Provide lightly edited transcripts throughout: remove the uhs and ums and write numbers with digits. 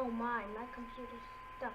Oh my computer's stuck.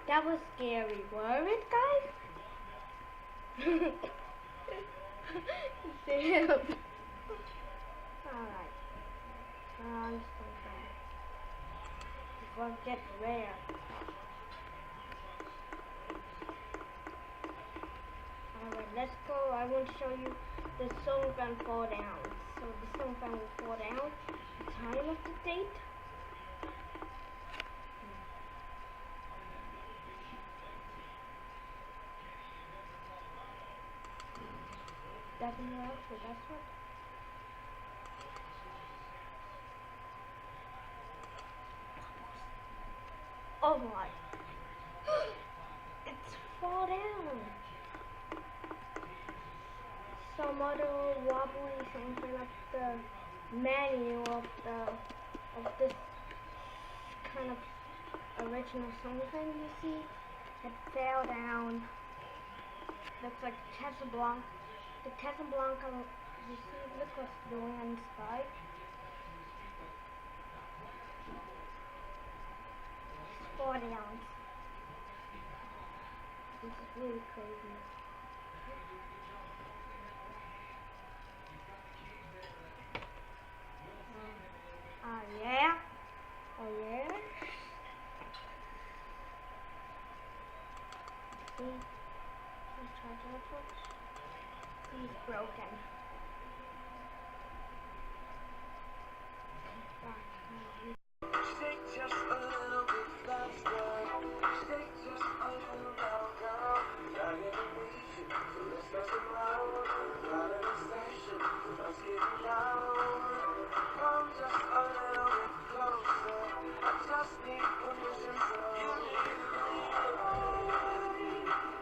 That was scary, were it, guys? Damn. Alright. I'm so bad. We'll get rare. Alright, let's go. I want to show you the stone fan fall down. So the stone fan will fall down. The time of the date. Doesn't work, so that's what. Oh my. It's fall down. Some other wobbly something like the menu of this kind of original something you see. It fell down. Looks like Casablanca. The Casablanca, you see, look what's doing on the sky. It's 40 ounce. This is really crazy. Yeah. Oh yeah. See? Let's charge it up first. He's broken. Shake just a little bit faster. Shake just a little now, girl. Got animation, so let's dance around. Got an extension, let's get it down. Come just a little bit closer. I just need permission from you.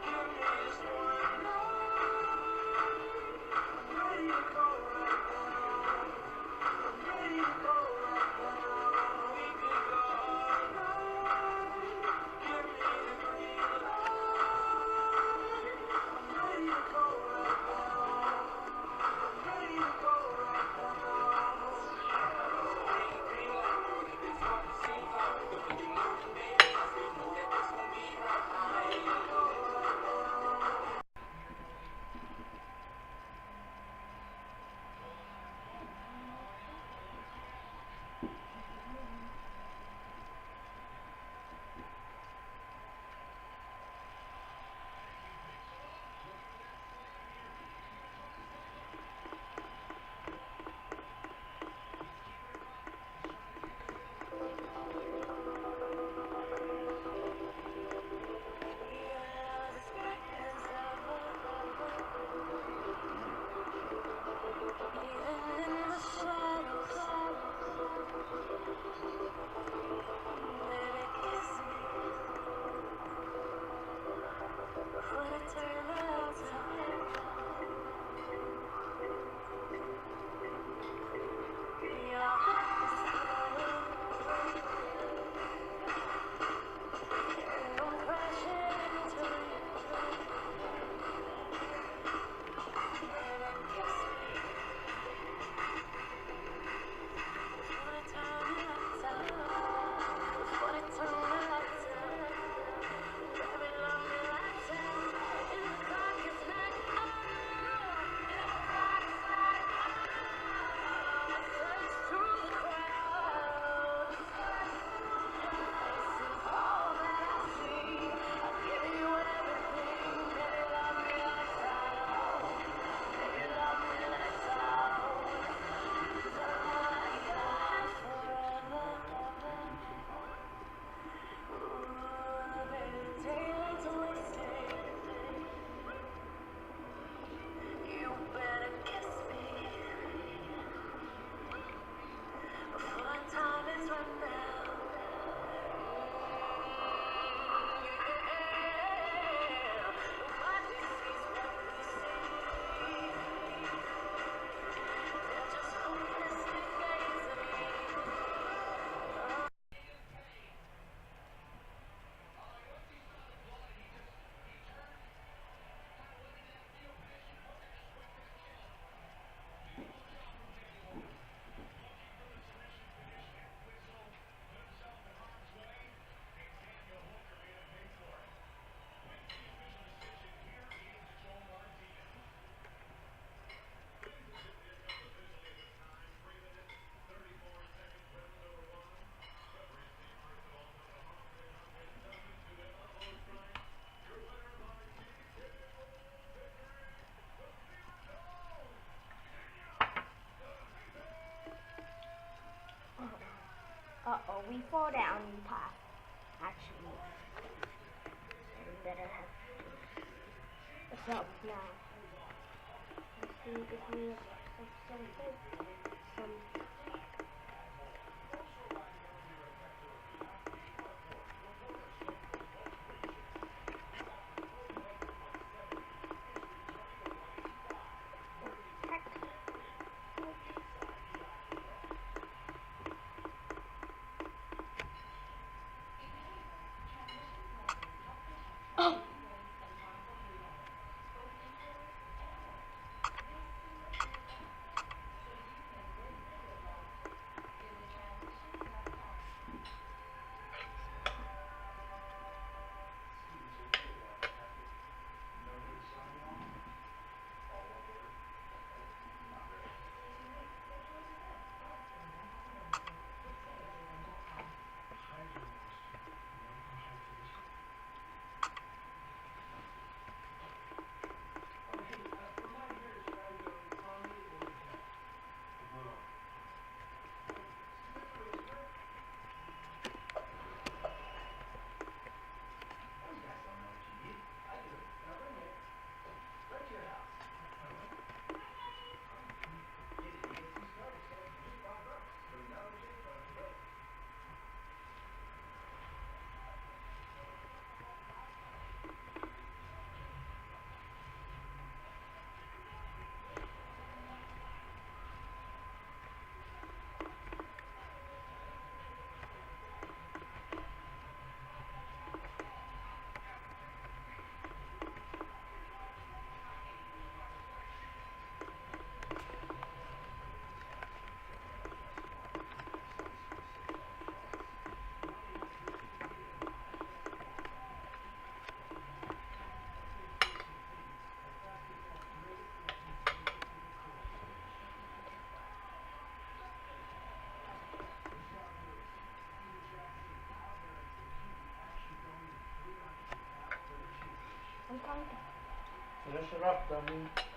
Give me this one night. we fall down the path. Actually, we better have to stop now. Let's see if we have something. Some. Oh! I'm coming. Finish it up, dummy.